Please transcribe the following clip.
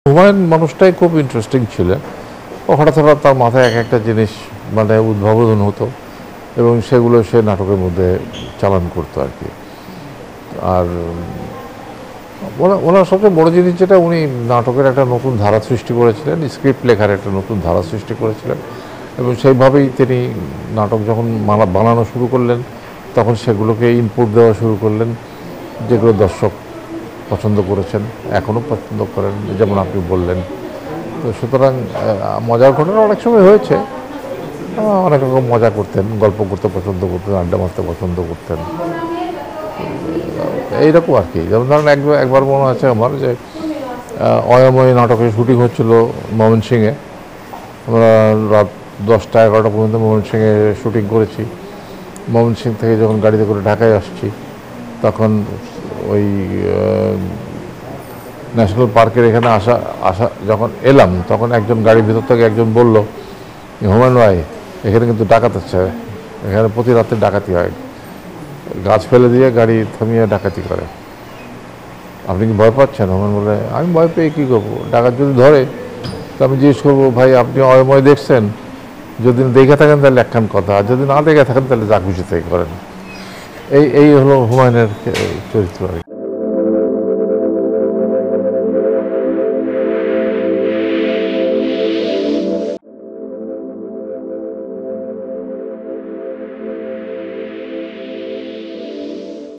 হুমায়ুন মানুষটাই খুব ইন্টারেস্টিং ছিল। হঠাৎ হঠাৎ তার মাথায় এক একটা জিনিস মানে উদ্ভাবন হতো এবং সেগুলো সে নাটকের মধ্যে চালান করতো আর কি। আর ওনার সবচেয়ে বড় জিনিস যেটা, উনি নাটকের একটা নতুন ধারা সৃষ্টি করেছিলেন, স্ক্রিপ্ট লেখার একটা নতুন ধারা সৃষ্টি করেছিলেন এবং সেইভাবেই তিনি নাটক যখন বানানো শুরু করলেন তখন সেগুলোকে ইনপুট দেওয়া শুরু করলেন, যেগুলো দর্শক পছন্দ করেছেন, এখনও পছন্দ করেন, যেমন আপনি বললেন। তো সুতরাং মজার ঘটনা অনেক সময় হয়েছে। অনেক রকম মজা করতেন, গল্প করতে পছন্দ করতেন, আড্ডা মারতে পছন্দ করতেন, এইরকম আর কি। যেমন ধরেন একবার মনে আছে আমার যে অয়ময় নাটকের শুটিং হচ্ছিল ময়মনসিংহে। আমরা রাত 10টা-11টা পর্যন্ত ময়মনসিংহে শুটিং করেছি। ময়মনসিংহ থেকে যখন গাড়িতে করে ঢাকায় আসছি তখন ওই ন্যাশনাল পার্কের এখানে আসা যখন এলাম তখন একজন গাড়ির ভিতর থেকে একজন বলল, হুমায়ুন ভাই, এখানে কিন্তু ডাকাত আছে, এখানে প্রতি রাতে ডাকাতি হয়, গাছ ফেলে দিয়ে গাড়ি থামিয়ে ডাকাতি করে, আপনি কি ভয় পাচ্ছেন? হুমায়ুন বলে, আমি ভয় পেয়ে কী করবো, ডাকাত যদি ধরে তো আমি জিজ্ঞেস করবো, ভাই আপনি অয়ময় দেখছেন? যদি দেখে থাকেন তাহলে একখান কথা, আর যদি না দেখে থাকেন তাহলে যা খুশি তাই করেন। এই হলো হুমায়ুনের চরিত্র আর কি।